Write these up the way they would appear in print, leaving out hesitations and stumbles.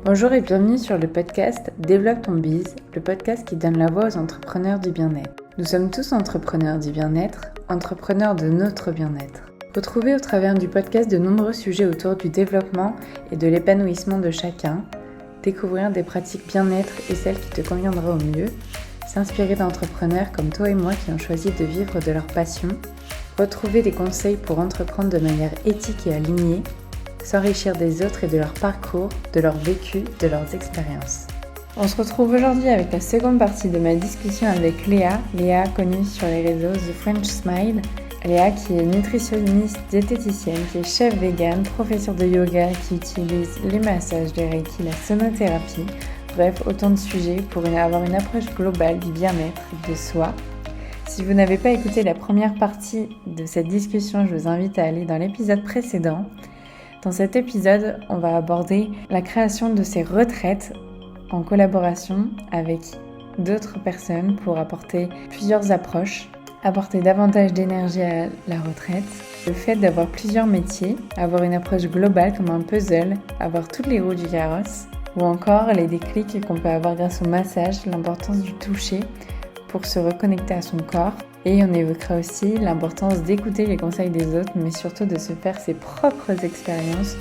Bonjour et bienvenue sur le podcast Développe ton biz, le podcast qui donne la voix aux entrepreneurs du bien-être. Nous sommes tous entrepreneurs du bien-être, entrepreneurs de notre bien-être. Retrouvez au travers du podcast de nombreux sujets autour du développement et de l'épanouissement de chacun, découvrir des pratiques bien-être et celles qui te conviendraient au mieux, s'inspirer d'entrepreneurs comme toi et moi qui ont choisi de vivre de leur passion, retrouver des conseils pour entreprendre de manière éthique et alignée, s'enrichir des autres et de leur parcours, de leur vécu, de leurs expériences. On se retrouve aujourd'hui avec la seconde partie de ma discussion avec Léa, connue sur les réseaux The French Smile. Léa qui est nutritionniste, diététicienne, qui est chef vegan, professeure de yoga, qui utilise les massages, les reiki, la sonothérapie. Bref, autant de sujets pour avoir une approche globale du bien-être, de soi. Si vous n'avez pas écouté la première partie de cette discussion, je vous invite à aller dans l'épisode précédent. Dans cet épisode, on va aborder la création de ces retraites en collaboration avec d'autres personnes pour apporter plusieurs approches, apporter davantage d'énergie à la retraite, le fait d'avoir plusieurs métiers, avoir une approche globale comme un puzzle, avoir toutes les roues du carrosse, ou encore les déclics qu'on peut avoir grâce au massage, l'importance du toucher pour se reconnecter à son corps. Et on évoquera aussi l'importance d'écouter les conseils des autres, mais surtout de se faire ses propres expériences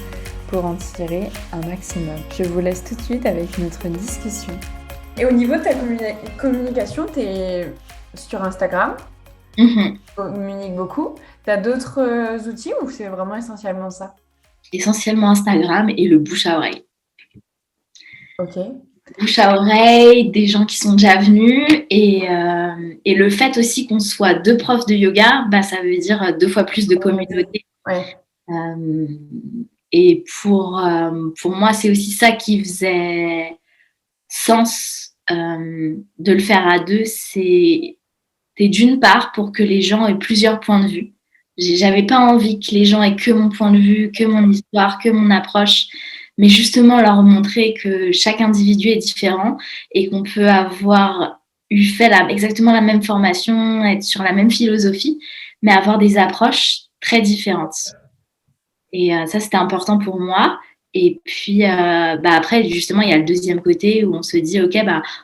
pour en tirer un maximum. Je vous laisse tout de suite avec notre discussion. Et au niveau de ta communication, tu es sur Instagram, Mhm. tu communiques beaucoup. Tu as d'autres outils ou c'est vraiment essentiellement ça? Essentiellement Instagram et le bouche à oreille. Ok. Bouche à oreille, des gens qui sont déjà venus et le fait aussi qu'on soit deux profs de yoga, ça veut dire 2 fois plus de communauté. Ouais. Euh, et pour moi, c'est aussi ça qui faisait sens de le faire à deux. C'est d'une part pour que les gens aient plusieurs points de vue. J'avais pas envie que les gens aient que mon point de vue, que mon histoire, que mon approche, mais justement leur montrer que chaque individu est différent et qu'on peut avoir fait exactement la même formation, être sur la même philosophie, mais avoir des approches très différentes. Et ça, c'était important pour moi. Et puis, après, justement, il y a le deuxième côté où on se dit, OK,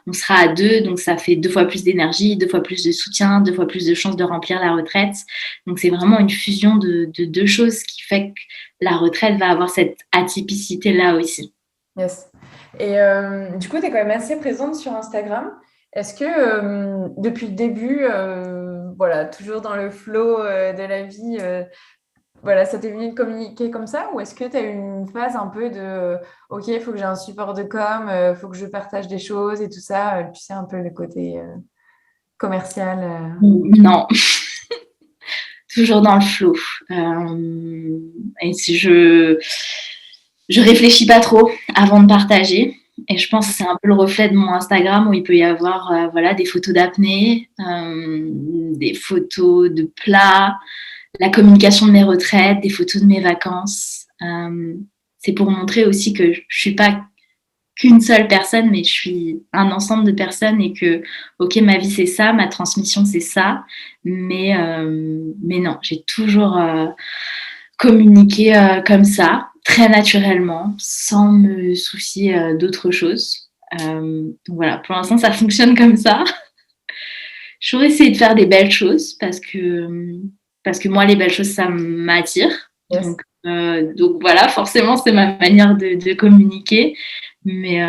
on sera à deux, donc ça fait 2 fois plus d'énergie, 2 fois plus de soutien, 2 fois plus de chances de remplir la retraite. Donc, c'est vraiment une fusion de 2 choses qui fait que la retraite va avoir cette atypicité-là aussi. Yes. Et du coup, tu es quand même assez présente sur Instagram. Est-ce que depuis le début, voilà, toujours dans le flow de la vie, voilà, ça t'est venu de communiquer comme ça ou est-ce que tu as eu une phase un peu de OK, il faut que j'ai un support de com, il faut que je partage des choses et tout ça, tu sais, un peu le côté commercial. Non, toujours dans le flow. Et si je réfléchis pas trop avant de partager. Et je pense que c'est un peu le reflet de mon Instagram où il peut y avoir des photos d'apnée, des photos de plats, la communication de mes retraites, des photos de mes vacances. C'est pour montrer aussi que je suis pas qu'une seule personne, mais je suis un ensemble de personnes et que, OK, ma vie c'est ça, ma transmission c'est ça, mais non, j'ai toujours communiqué comme ça, très naturellement, sans me soucier d'autre chose. Donc voilà, pour l'instant ça fonctionne comme ça. Je vais essayer de faire des belles choses parce que moi les belles choses ça m'attire. Yes. Donc voilà, forcément c'est ma manière de communiquer. Mais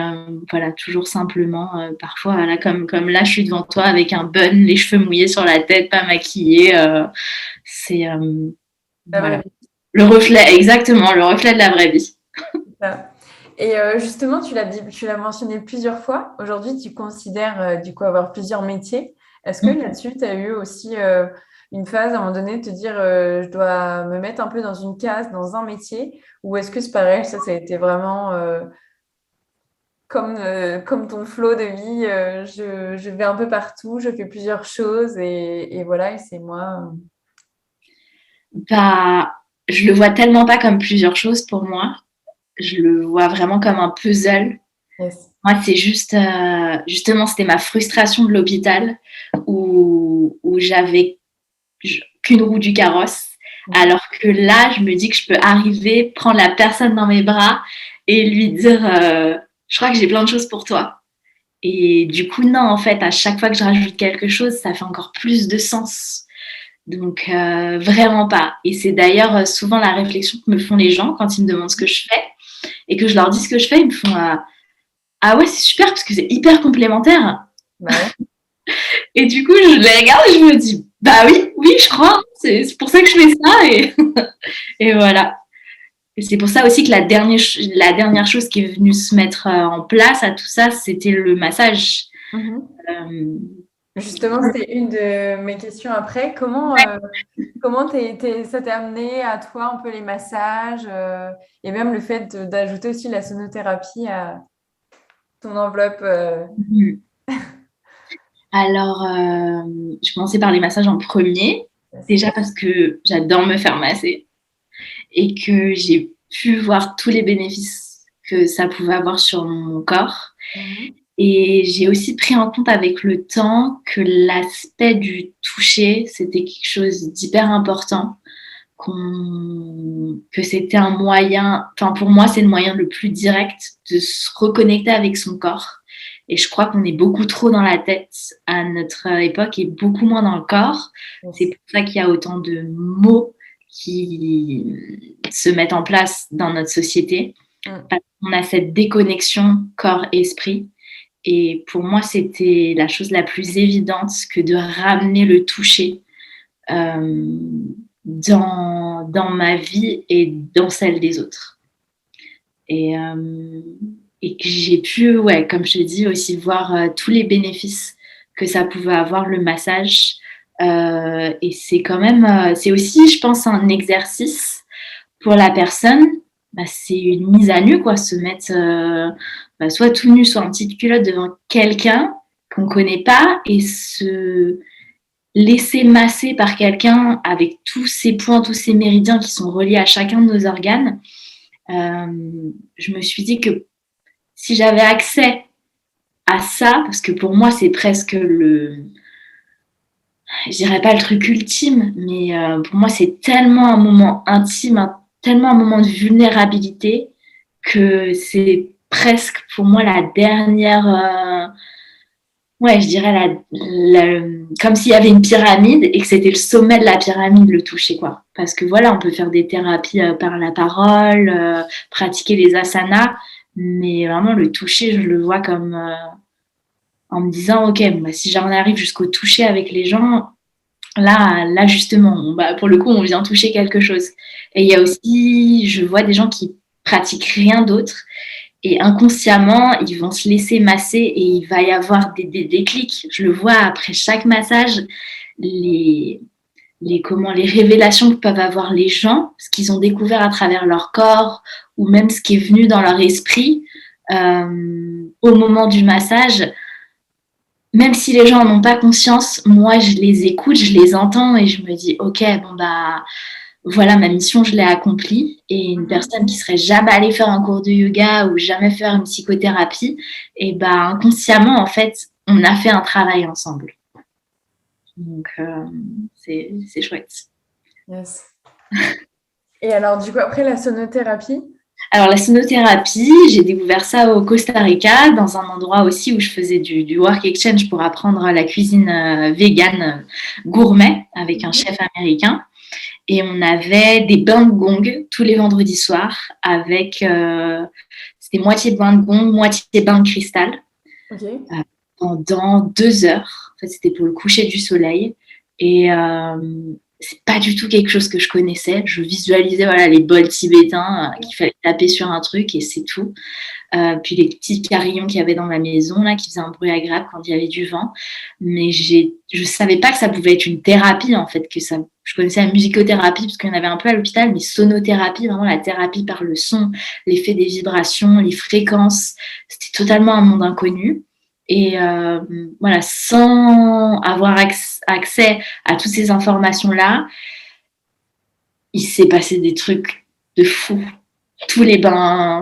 voilà, toujours simplement, parfois, voilà, comme là, je suis devant toi avec un bun, les cheveux mouillés sur la tête, pas maquillée. C'est voilà. Le reflet, exactement, le reflet de la vraie vie. Ça. Et justement, tu l'as mentionné plusieurs fois. Aujourd'hui, tu considères du coup avoir plusieurs métiers. Est-ce que là-dessus, tu as eu aussi une phase à un moment donné de te dire je dois me mettre un peu dans une case, dans un métier? Ou est-ce que c'est pareil, ça a été vraiment comme ton flow de vie, je vais un peu partout, je fais plusieurs choses et voilà, et c'est moi. Je le vois tellement pas comme plusieurs choses pour moi. Je le vois vraiment comme un puzzle. Yes. Moi, c'est juste, justement, c'était ma frustration de l'hôpital où j'avais qu'une roue du carrosse. Alors que là, je me dis que je peux arriver, prendre la personne dans mes bras et lui dire je crois que j'ai plein de choses pour toi. Et du coup, non, en fait, à chaque fois que je rajoute quelque chose, ça fait encore plus de sens. Donc, vraiment pas. Et c'est d'ailleurs souvent la réflexion que me font les gens quand ils me demandent ce que je fais et que je leur dis ce que je fais. Ils me font ah ouais, c'est super parce que c'est hyper complémentaire. Ouais. Et du coup, je les regarde et je me dis bah oui, je crois. C'est pour ça que je fais ça. Et voilà. Et c'est pour ça aussi que la dernière chose qui est venue se mettre en place à tout ça, c'était le massage. Euh, Justement, c'était une de mes questions après. Comment ça t'est amené à toi un peu les massages et même le fait d'ajouter aussi la sonothérapie à ton enveloppe Alors, je commençais par les massages en premier, déjà parce que j'adore me faire masser et que j'ai pu voir tous les bénéfices que ça pouvait avoir sur mon corps. Et j'ai aussi pris en compte avec le temps que l'aspect du toucher, c'était quelque chose d'hyper important, que c'était un moyen, enfin pour moi c'est le moyen le plus direct de se reconnecter avec son corps. Et je crois qu'on est beaucoup trop dans la tête à notre époque et beaucoup moins dans le corps. C'est pour ça qu'il y a autant de mots qui se mettent en place dans notre société. Parce qu'on a cette déconnexion corps-esprit. Et pour moi, c'était la chose la plus évidente que de ramener le toucher dans ma vie et dans celle des autres. Et que j'ai pu, ouais, comme je te dis, aussi voir tous les bénéfices que ça pouvait avoir le massage. Et c'est quand même, c'est aussi, je pense, un exercice pour la personne. Bah, c'est une mise à nu, quoi, se mettre soit tout nu, soit en petite culotte devant quelqu'un qu'on ne connaît pas et se laisser masser par quelqu'un avec tous ces points, tous ces méridiens qui sont reliés à chacun de nos organes. Je me suis dit que si j'avais accès à ça, parce que pour moi c'est presque je dirais pas le truc ultime, mais pour moi c'est tellement un moment intime, tellement un moment de vulnérabilité que c'est presque pour moi la dernière, ouais, je dirais comme s'il y avait une pyramide et que c'était le sommet de la pyramide, le toucher, quoi. Parce que voilà, on peut faire des thérapies par la parole, pratiquer les asanas, mais vraiment le toucher, je le vois comme en me disant, ok, bon, bah, si j'en arrive jusqu'au toucher avec les gens, là justement, bah, pour le coup, on vient toucher quelque chose. Et il y a aussi, je vois des gens qui pratiquent rien d'autre. Et inconsciemment, ils vont se laisser masser et il va y avoir des déclics. Je le vois après chaque massage, les révélations que peuvent avoir les gens, ce qu'ils ont découvert à travers leur corps ou même ce qui est venu dans leur esprit au moment du massage. Même si les gens n'en ont pas conscience, moi, je les écoute, je les entends et je me dis, ok, bon, bah, voilà, ma mission, je l'ai accomplie. Et une personne qui serait jamais allée faire un cours de yoga ou jamais faire une psychothérapie, et ben inconsciemment, en fait, on a fait un travail ensemble. Donc, c'est chouette. Yes. Et alors, du coup, après la sonothérapie? Alors, la sonothérapie, j'ai découvert ça au Costa Rica, dans un endroit aussi où je faisais du work exchange pour apprendre la cuisine végane gourmet avec un chef américain. Et on avait des bains de gong tous les vendredis soirs avec, c'était moitié bain de gong, moitié bain de cristal. Okay. Pendant 2 heures. En fait, c'était pour le coucher du soleil. Et c'est pas du tout quelque chose que je connaissais. Je visualisais voilà, les bols tibétains qu'il fallait taper sur un truc et c'est tout. Puis les petits carillons qu'il y avait dans ma maison là, qui faisaient un bruit agréable quand il y avait du vent. Mais je savais pas que ça pouvait être une thérapie en fait. Je connaissais la musicothérapie parce qu'il y en avait un peu à l'hôpital, mais sonothérapie, vraiment la thérapie par le son, l'effet des vibrations, les fréquences. C'était totalement un monde inconnu. Et voilà, sans avoir accès à toutes ces informations-là, il s'est passé des trucs de fou. Tous les bains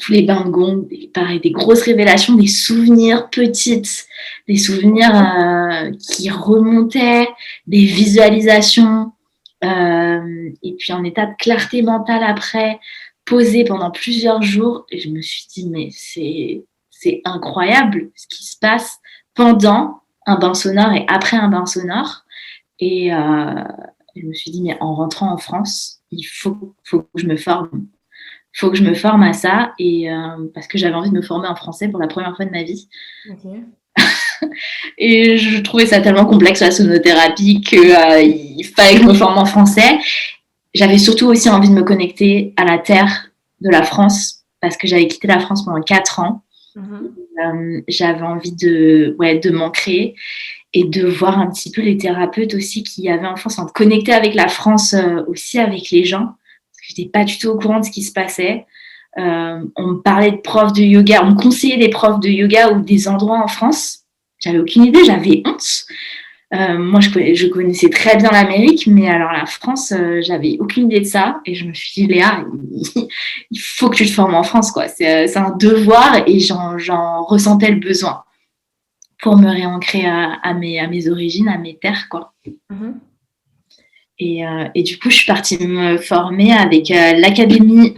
de gong, pareil, des grosses révélations, des souvenirs petites, des souvenirs qui remontaient, des visualisations, et puis en état de clarté mentale après, posée pendant plusieurs jours et je me suis dit, mais c'est incroyable ce qui se passe pendant un bain sonore et après un bain sonore. Et je me suis dit, mais en rentrant en France, il faut que je me forme. Il faut que je me forme à ça et parce que j'avais envie de me former en français pour la première fois de ma vie. Ok. Et je trouvais ça tellement complexe la sonothérapie qu'il fallait que je me forme en français. J'avais surtout aussi envie de me connecter à la terre de la France parce que j'avais quitté la France pendant 4 ans. J'avais envie de m'ancrer et de voir un petit peu les thérapeutes aussi qu'il y avait en France, de connecter avec la France aussi, avec les gens. Parce que je n'étais pas du tout au courant de ce qui se passait. On me parlait de profs de yoga, on me conseillait des profs de yoga ou des endroits en France. J'avais aucune idée, j'avais honte. Moi, je connaissais très bien l'Amérique, mais alors la France, j'avais aucune idée de ça. Et je me suis dit, Léa, il faut que tu te formes en France, quoi. C'est un devoir et j'en ressentais le besoin pour me réancrer à mes origines, à mes terres, quoi. Et du coup, je suis partie me former avec l'Académie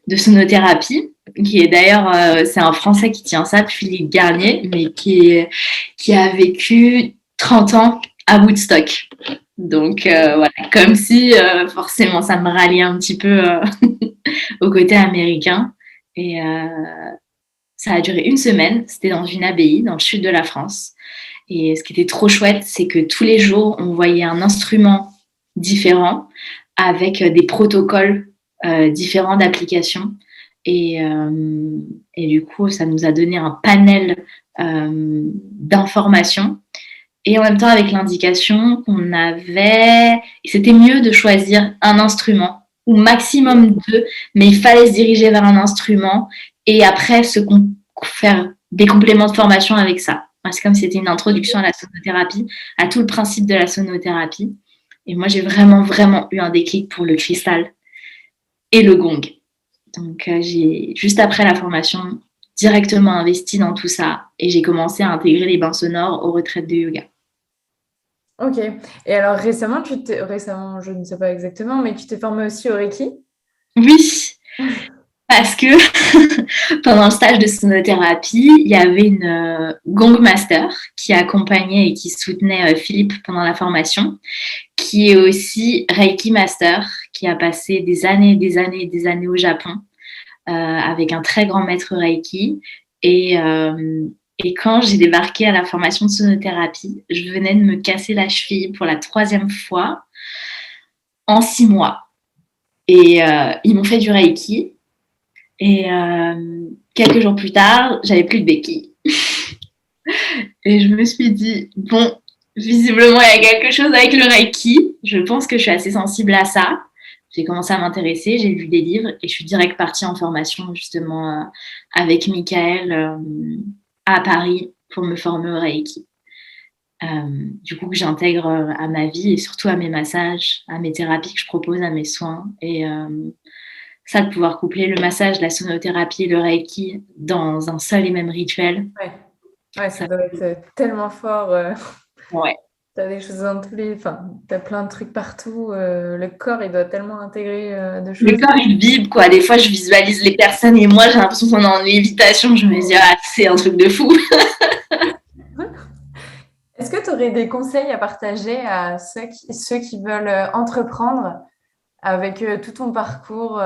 de sonothérapie, qui est d'ailleurs, c'est un Français qui tient ça, Philippe Garnier, mais qui a vécu 30 ans à Woodstock. Donc voilà, comme si forcément ça me ralliait un petit peu au côté américain. Et ça a duré 1 semaine, c'était dans une abbaye dans le sud de la France. Et ce qui était trop chouette, c'est que tous les jours, on voyait un instrument différent avec des protocoles différents d'application. Et du coup, ça nous a donné un panel d'informations. Et en même temps, avec l'indication qu'on avait... Et c'était mieux de choisir un instrument, ou maximum 2, mais il fallait se diriger vers un instrument et après faire des compléments de formation avec ça. C'est comme si c'était une introduction à la sonothérapie, à tout le principe de la sonothérapie. Et moi, j'ai vraiment, vraiment eu un déclic pour le cristal et le gong. Donc, j'ai, juste après la formation, directement investi dans tout ça et j'ai commencé à intégrer les bains sonores aux retraites de yoga. Ok. Et alors récemment, je ne sais pas exactement, mais tu t'es formée aussi au Reiki? Oui, parce que pendant le stage de sonothérapie, il y avait une gong master qui accompagnait et qui soutenait Philippe pendant la formation, qui est aussi Reiki master, qui a passé des années et des années et des années au Japon avec un très grand maître Reiki. Et quand j'ai débarqué à la formation de sonothérapie, je venais de me casser la cheville pour la 3e fois en 6 mois. Et ils m'ont fait du Reiki. Et quelques jours plus tard, j'avais plus de béquilles. Et je me suis dit, bon, visiblement, il y a quelque chose avec le Reiki. Je pense que je suis assez sensible à ça. J'ai commencé à m'intéresser, j'ai lu des livres et je suis direct partie en formation justement avec Michael à Paris pour me former au Reiki. Du coup, que j'intègre à ma vie et surtout à mes massages, à mes thérapies que je propose, à mes soins. Et ça, de pouvoir coupler le massage, la sonothérapie et le Reiki dans un seul et même rituel. Ouais, ça doit être tellement fort. Ouais. T'as des choses dans t'as plein de trucs partout. Le corps, il doit tellement intégrer de choses. Le corps, il vibre, quoi. Des fois, je visualise les personnes et moi, j'ai l'impression qu'on est en lévitation. Je me dis, c'est un truc de fou. Est-ce que tu aurais des conseils à partager à ceux qui veulent entreprendre avec tout ton parcours,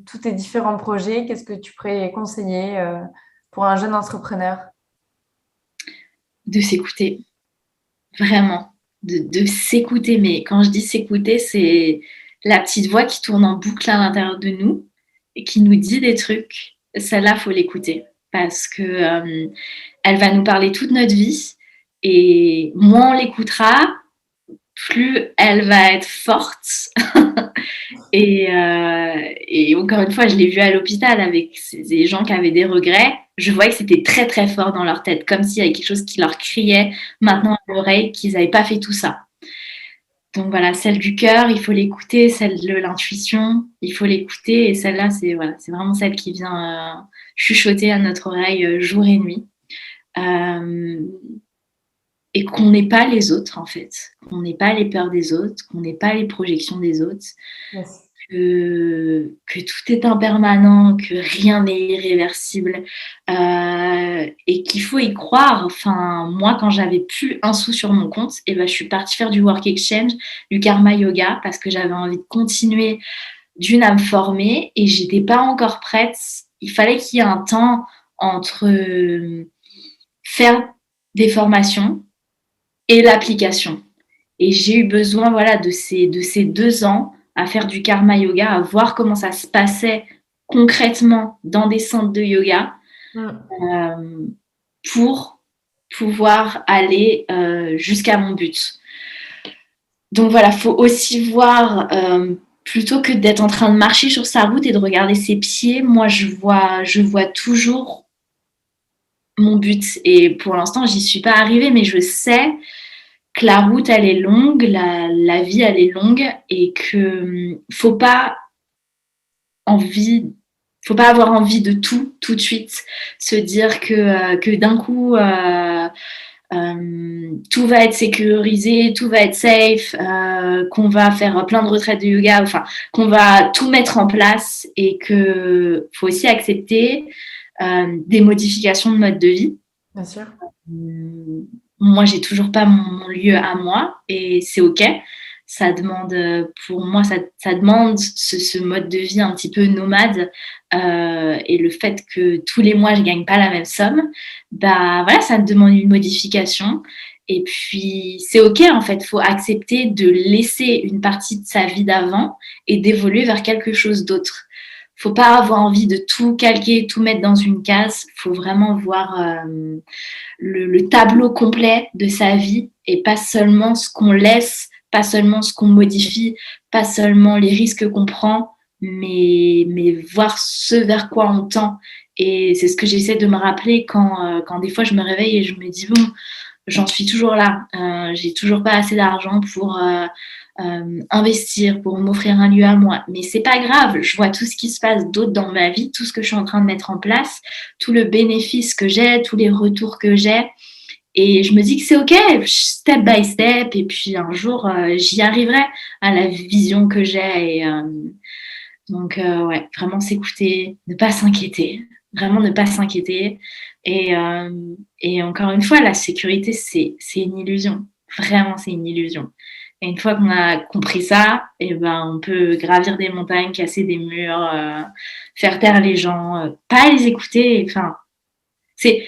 tous tes différents projets? Qu'est-ce que tu pourrais conseiller pour un jeune entrepreneur? De s'écouter. Vraiment. De s'écouter. Mais quand je dis s'écouter, c'est la petite voix qui tourne en boucle à l'intérieur de nous et qui nous dit des trucs. Celle-là, il faut l'écouter parce que elle va nous parler toute notre vie. Et moins on l'écoutera, plus elle va être forte. et encore une fois, je l'ai vu à l'hôpital avec des gens qui avaient des regrets. Je voyais que c'était très très fort dans leur tête, comme s'il y avait quelque chose qui leur criait maintenant à l'oreille qu'ils n'avaient pas fait tout ça. Donc voilà, celle du cœur, il faut l'écouter, celle de l'intuition, il faut l'écouter. Et celle-là, c'est vraiment celle qui vient chuchoter à notre oreille jour et nuit. Et qu'on n'est pas les autres, en fait. Qu'on n'ait pas les peurs des autres, qu'on n'ait pas les projections des autres. Yes. que tout est impermanent, que rien n'est irréversible, et qu'il faut y croire. Enfin, moi, quand j'avais plus un sou sur mon compte, je suis partie faire du work exchange, du karma yoga, parce que j'avais envie de continuer à me former et j'étais pas encore prête. Il fallait qu'il y ait un temps entre faire des formations et l'application. Et j'ai eu besoin de ces 2 ans à faire du karma yoga, à voir comment ça se passait concrètement dans des centres de yoga pour pouvoir aller jusqu'à mon but. Donc voilà, il faut aussi voir, plutôt que d'être en train de marcher sur sa route et de regarder ses pieds, moi je vois toujours mon but. Et pour l'instant, j'y suis pas arrivée, mais je sais que la route, elle est longue, la vie, elle est longue, et que faut pas avoir envie de tout de suite, se dire que d'un coup tout va être sécurisé, tout va être safe, qu'on va faire plein de retraites de yoga, enfin qu'on va tout mettre en place, et que faut aussi accepter des modifications de mode de vie. Bien sûr. Moi, j'ai toujours pas mon lieu à moi, et c'est ok. Ça demande, pour moi, ça demande ce mode de vie un petit peu nomade, et le fait que tous les mois je gagne pas la même somme, ça demande une modification. Et puis c'est ok, en fait, faut accepter de laisser une partie de sa vie d'avant et d'évoluer vers quelque chose d'autre. Faut pas avoir envie de tout calquer, tout mettre dans une case. Faut vraiment voir le tableau complet de sa vie, et pas seulement ce qu'on laisse, pas seulement ce qu'on modifie, pas seulement les risques qu'on prend, mais voir ce vers quoi on tend. Et c'est ce que j'essaie de me rappeler quand des fois je me réveille et je me dis bon, j'en suis toujours là, j'ai toujours pas assez d'argent pour investir, pour m'offrir un lieu à moi. Mais c'est pas grave, je vois tout ce qui se passe d'autre dans ma vie, tout ce que je suis en train de mettre en place, tout le bénéfice que j'ai, tous les retours que j'ai. Et je me dis que c'est ok, step by step, et puis un jour, j'y arriverai à la vision que j'ai. Et, donc, ouais, vraiment s'écouter, ne pas s'inquiéter, vraiment ne pas s'inquiéter. Et encore une fois, la sécurité, c'est une illusion. Vraiment, c'est une illusion. Et une fois qu'on a compris ça, on peut gravir des montagnes, casser des murs, faire taire les gens, pas les écouter. Enfin, c'est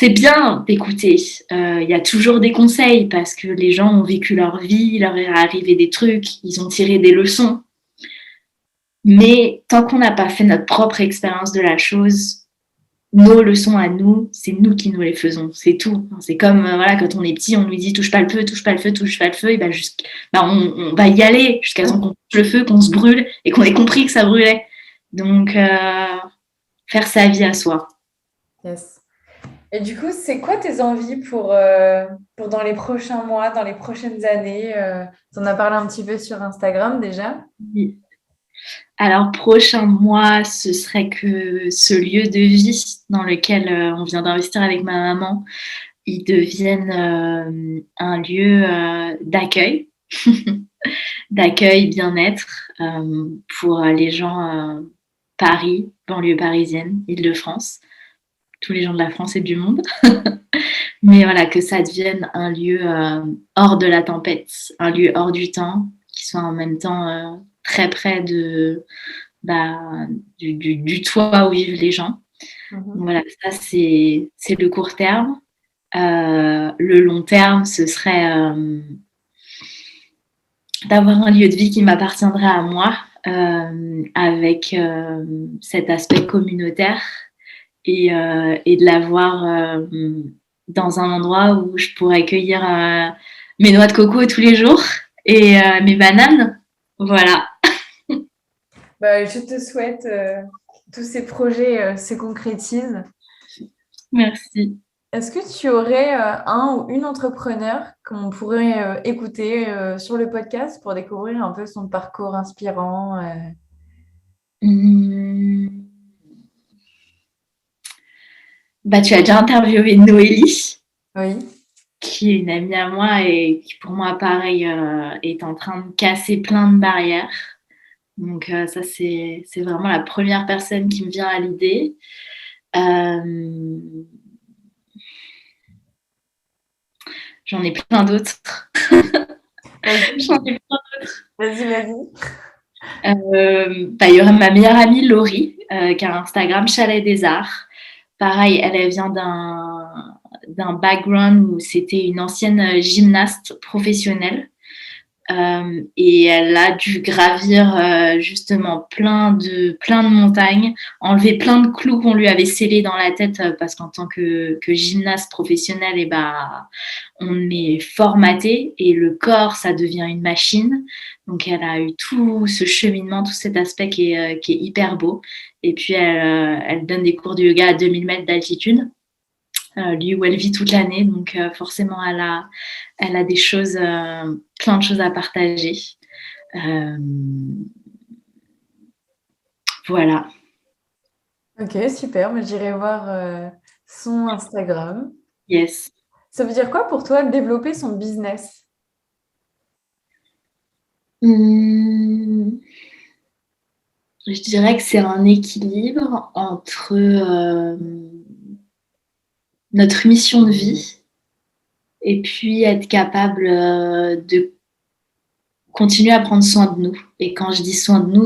bien d'écouter. Il y a toujours des conseils parce que les gens ont vécu leur vie, il leur est arrivé des trucs, ils ont tiré des leçons. Mais tant qu'on n'a pas fait notre propre expérience de la chose, nos leçons à nous, c'est nous qui nous les faisons, c'est tout. C'est comme quand on est petit, on nous dit touche pas le feu, touche pas le feu, touche pas le feu, et on va y aller jusqu'à ce qu'on touche le feu, qu'on se brûle et qu'on ait compris que ça brûlait. Donc faire sa vie à soi. Yes. Et du coup, c'est quoi tes envies pour dans les prochains mois, dans les prochaines années? Tu en as parlé un petit peu sur Instagram déjà. Oui. Alors, prochain mois, ce serait que ce lieu de vie dans lequel on vient d'investir avec ma maman, il devienne un lieu d'accueil, d'accueil, bien-être pour les gens Paris, banlieue parisienne, Île-de-France, tous les gens de la France et du monde. Mais voilà, que ça devienne un lieu hors de la tempête, un lieu hors du temps, qui soit en même temps très près du toit où vivent les gens. Donc voilà, ça c'est le court terme. Le long terme, ce serait d'avoir un lieu de vie qui m'appartiendrait à moi, avec cet aspect communautaire, et de l'avoir dans un endroit où je pourrais cueillir mes noix de coco tous les jours et mes bananes. Voilà. Je te souhaite tous ces projets se concrétisent. Merci. Est-ce que tu aurais un ou une entrepreneur qu'on pourrait écouter sur le podcast pour découvrir un peu son parcours inspirant? Tu as déjà interviewé Noélie. Oui. Qui est une amie à moi et qui, pour moi, pareil, est en train de casser plein de barrières. Donc ça, c'est vraiment la première personne qui me vient à l'idée. Euh, J'en ai plein d'autres. J'en ai plein. Vas-y. Il y aurait ma meilleure amie Laurie, qui a un Instagram Chalet des Arts. Pareil, elle vient d'un background où c'était une ancienne gymnaste professionnelle. Et elle a dû gravir justement plein de montagnes, enlever plein de clous qu'on lui avait scellés dans la tête parce qu'en tant que gymnaste professionnel, on est formaté et le corps, ça devient une machine. Donc elle a eu tout ce cheminement, tout cet aspect qui est hyper beau. Et puis elle donne des cours de yoga à 2000 mètres d'altitude. Lui où elle vit toute l'année, donc forcément elle a des choses, plein de choses à partager. Voilà. Ok, super. Mais j'irai voir son Instagram. Yes. Ça veut dire quoi pour toi développer son business? Je dirais que c'est un équilibre entre notre mission de vie et puis être capable de continuer à prendre soin de nous. Et quand je dis soin de nous,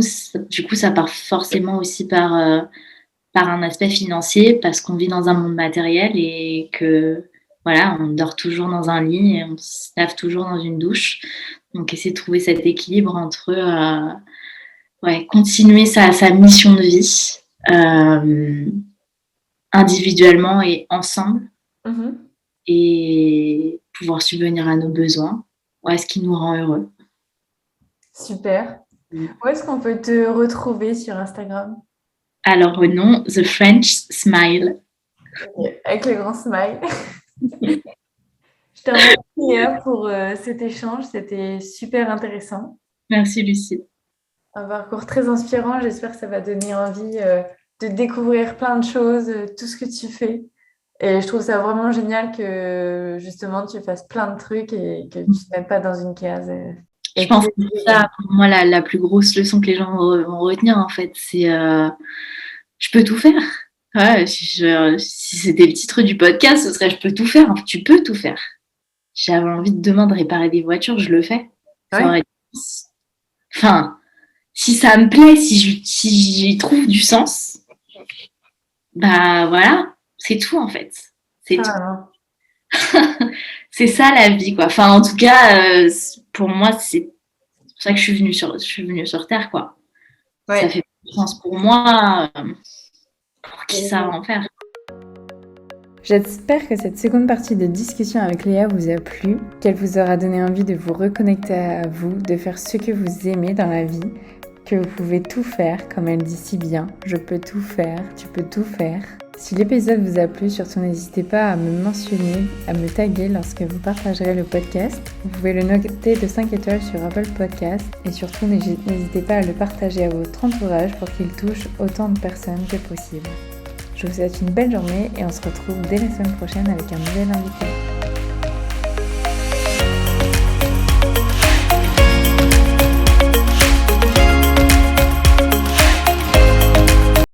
du coup, ça part forcément aussi par un aspect financier, parce qu'on vit dans un monde matériel et que, voilà, on dort toujours dans un lit et on se lave toujours dans une douche. Donc, essayer de trouver cet équilibre entre continuer sa mission de vie individuellement et ensemble, et pouvoir subvenir à nos besoins, ce qui nous rend heureux. Super. Où est-ce qu'on peut te retrouver sur Instagram? Alors, au nom, The French Smile. Okay. Avec le grand smile. Je te remercie pour cet échange. C'était super intéressant. Merci, Lucie. Un parcours très inspirant. J'espère que ça va donner envie de découvrir plein de choses, tout ce que tu fais. Et je trouve ça vraiment génial que justement tu fasses plein de trucs et que tu ne te mettes pas dans une case. Je pense que c'est ça, pour moi, la plus grosse leçon que les gens vont retenir, en fait, c'est je peux tout faire. Ouais, si c'était le titre du podcast, ce serait je peux tout faire. Tu peux tout faire. J'avais envie demain de réparer des voitures, je le fais. Oui. Enfin, si ça me plaît, si j'y trouve du sens, voilà, c'est tout en fait. C'est tout. C'est ça la vie, quoi. Enfin, en tout cas, pour moi, c'est pour ça que je suis venue sur Terre, quoi. Ouais. Ça fait sens pour moi. Pour qui ça va en faire? J'espère que cette seconde partie de discussion avec Léa vous a plu, qu'elle vous aura donné envie de vous reconnecter à vous, de faire ce que vous aimez dans la vie, que vous pouvez tout faire, comme elle dit si bien. Je peux tout faire, tu peux tout faire. Si l'épisode vous a plu, surtout n'hésitez pas à me mentionner, à me taguer lorsque vous partagerez le podcast. Vous pouvez le noter de 5 étoiles sur Apple Podcast et surtout n'hésitez pas à le partager à votre entourage pour qu'il touche autant de personnes que possible. Je vous souhaite une belle journée et on se retrouve dès la semaine prochaine avec un nouvel invité.